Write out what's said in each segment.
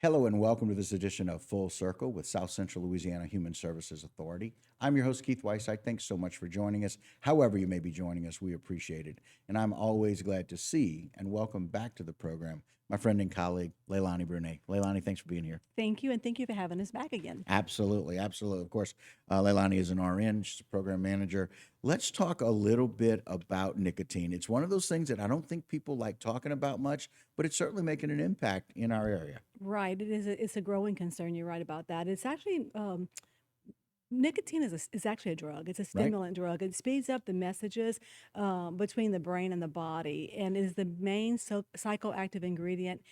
Hello and welcome to this edition of Full Circle with South Central Louisiana Human Services Authority. I'm your host, Keith Weissite. Thanks so much for joining us. However you may be joining us, we appreciate it. And I'm always glad to see and welcome back to the program my friend and colleague, Leilani Brunet. Leilani, thanks for being here. Thank you, and thank you for having us back again. Absolutely, absolutely. Of course, Leilani is an RN, she's a program manager. Let's talk a little bit about nicotine. It's one of those things that I don't think people like talking about much, but it's certainly making an impact in our area. Right, it's a growing concern. You're right about that. It's actually nicotine is actually a drug. It's a Right? stimulant drug. It speeds up the messages between the brain and the body, and is the main psychoactive ingredient.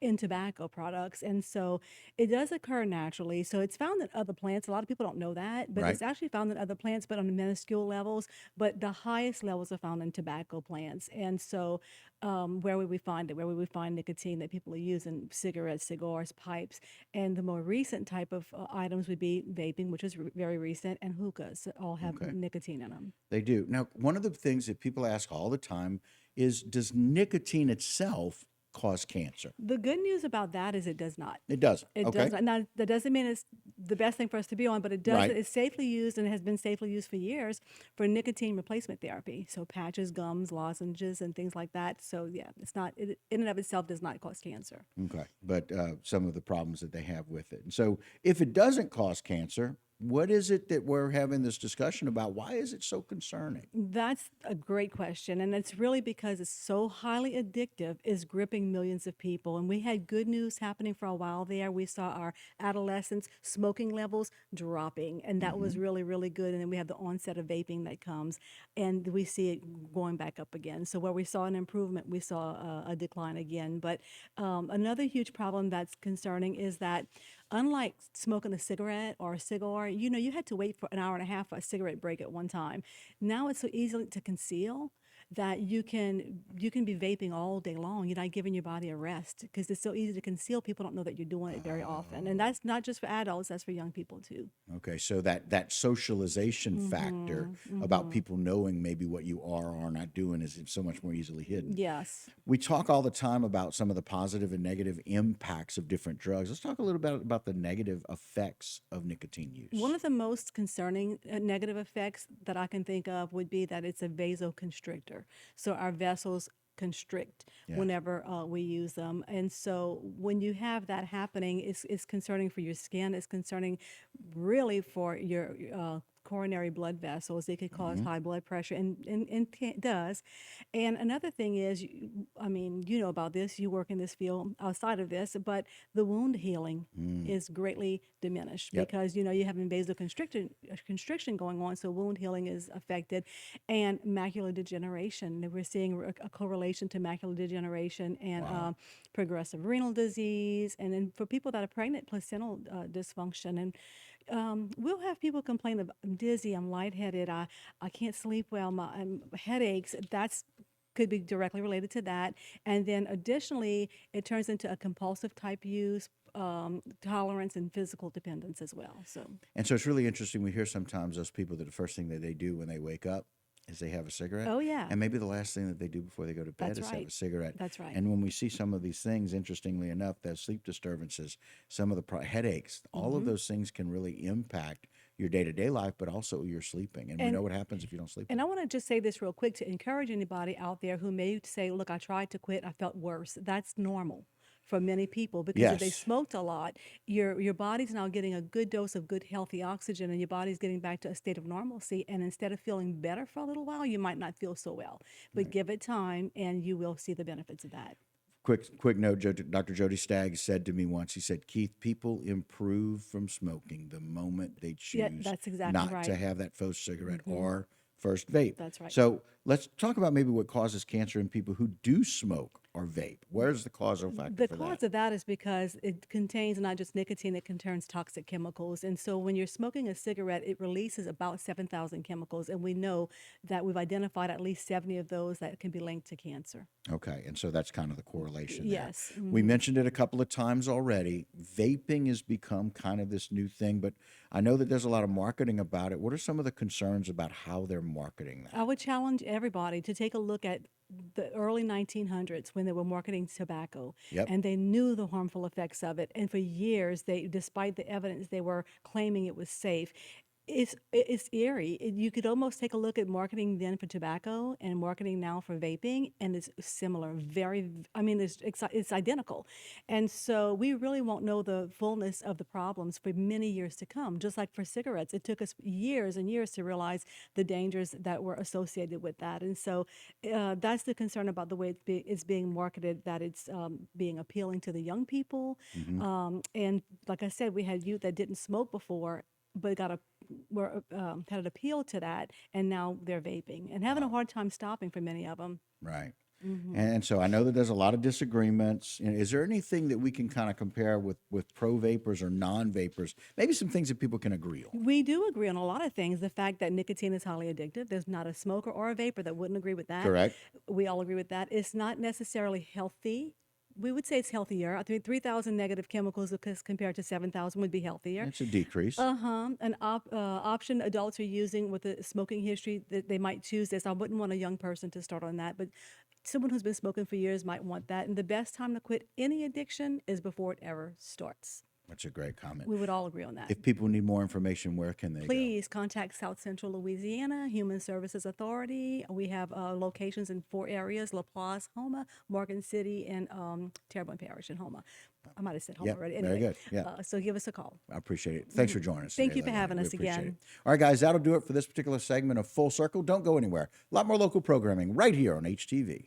In tobacco products. And so it does occur naturally. So it's found in other plants. A lot of people don't know that, but Right? it's actually found in other plants, but on minuscule levels. But the highest levels are found in tobacco plants. And so where would we find it? Where would we find nicotine that people are using? Cigarettes, cigars, pipes. And the more recent type of items would be vaping, which is very recent, and hookahs all have Okay. nicotine in them. They do. Now, one of the things that people ask all the time is, does nicotine itself cause cancer? The good news about that is it does not. It doesn't. It Okay. does not. Now, that doesn't mean it's the best thing for us to be on, but it does. Right. It's safely used and has been safely used for years for nicotine replacement therapy. So patches, gums, lozenges, and things like that. So yeah, it's not. It in and of itself does not cause cancer. Okay. But some of the problems that they have with it. And so, if it doesn't cause cancer, what is it that we're having this discussion about? Why is it so concerning? That's a great question. And it's really because it's so highly addictive, is gripping millions of people. And we had good news happening for a while there. We saw our adolescents' smoking levels dropping, and that was Hmm. really, really good. And then we have the onset of vaping that comes, and we see it going back up again. So where we saw an improvement, we saw a decline again. But another huge problem that's concerning is that unlike smoking a cigarette or a cigar, you had to wait for an hour and a half for a cigarette break at one time. Now it's so easy to conceal that you can be vaping all day long. You're not giving your body a rest because it's so easy to conceal. People don't know that you're doing it very often, and that's not just for adults. That's for young people too. Okay, so that socialization factor about people knowing maybe what you are or are not doing is so much more easily hidden. Yes. We talk all the time about some of the positive and negative impacts of different drugs. Let's talk a little bit about the negative effects of nicotine One use. of the most concerning negative effects that I can think of would be that it's a vasoconstrictor. So our vessels constrict Yeah. whenever we use them. And so when you have that happening, it's concerning for your skin. It's concerning really for your coronary blood vessels. It could cause Hmm. high blood pressure, and does. And another thing is, I mean, you know about this, you work in this field outside of this, but the wound healing Mm. is greatly diminished Yep. because you have constriction going on, so wound healing is affected, and macular degeneration. We're seeing a correlation to macular degeneration and Wow. progressive renal disease, and then for people that are pregnant, placental dysfunction. And we'll have people complain of, I'm dizzy, I'm lightheaded, I can't sleep well, my headaches. That's could be directly related to that. And then additionally, it turns into a compulsive type use, tolerance, and physical dependence as well. So, And so it's really interesting. We hear sometimes those people that the first thing that they do when they wake up is they have a cigarette. oh, yeah, And maybe the last thing that they do before they go to bed that's is have right. a cigarette. That's right. And when we see some of these things, interestingly enough, the sleep disturbances, some of the headaches, all of Hmm. those things can really impact your day to day life, but also your sleeping. And we know And what happens if you don't sleep And I well. want to just say this real quick to encourage anybody out there who may say, look, I tried to quit, I felt worse. That's normal for many people because if they Yes. smoked a lot, your body's now getting a good dose of good healthy oxygen, and your body's getting back to a state of normalcy. And instead of feeling better for a little while, you might not feel so well. But Right. give it time and you will see the benefits of that. Quick note, Dr. Jody Staggs said to me once, he said, Keith, people improve from smoking the moment they Yeah, choose that's exactly not to right. have that first cigarette Hmm. or first vape. That's right. So let's talk about maybe what causes cancer in people who do smoke or vape. Where's the causal factor The for that? cause of that is because it contains not just nicotine, it contains toxic chemicals. And so when you're smoking a cigarette, it releases about 7,000 chemicals. And we know that we've identified at least 70 of those that can be linked to cancer. Okay, and so that's kind of the correlation there. Yes. We Hmm. mentioned it a couple of times already. Vaping has become kind of this new thing, but I know that there's a lot of marketing about it. What are some of the concerns about how they're marketing I that? would challenge everybody to take a look at the early 1900s when they were marketing tobacco, Yep. and they knew the harmful effects of it. And for years, despite the evidence, they were claiming it was safe. It's eerie. You could almost take a look at marketing then for tobacco and marketing now for vaping, and it's similar. I mean, it's identical. And so we really won't know the fullness of the problems for many years to come. Just like for cigarettes, it took us years and years to realize the dangers that were associated with that. And so that's the concern about the way it's being marketed, that it's being appealing to the young people. And like I said, we had youth that didn't smoke before, but had an appeal to that, and now they're vaping and having a hard time stopping for many of them. Right. And so I know that there's a lot of disagreements. Is there anything that we can kind of compare with pro vapors or non-vapors? Maybe some things that people can agree on. We do agree on a lot of things. The fact that nicotine is highly addictive, there's not a smoker or a vapor that wouldn't agree with that. Correct. We all agree with that. It's not necessarily healthy. We would say it's healthier. I think 3,000 negative chemicals compared to 7,000 would be healthier. It's a decrease. An option adults are using with a smoking history that they might choose this. I wouldn't want a young person to start on that, but someone who's been smoking for years might want that. And the best time to quit any addiction is before it ever starts. That's a great comment. We would all agree on that. If people need more information, where can they go? Please contact South Central Louisiana Human Services Authority. We have locations in 4 areas: La Place, Houma, Morgan City, and Terrebonne Parish in Houma. I might have said Houma Yep, already. very good. Yeah. So give us a call. I appreciate it. Thanks for joining us. Thank today, you for Lady having Ann. us We appreciate again. it. All right, guys, that'll do it for this particular segment of Full Circle. Don't go anywhere. A lot more local programming right here on HTV.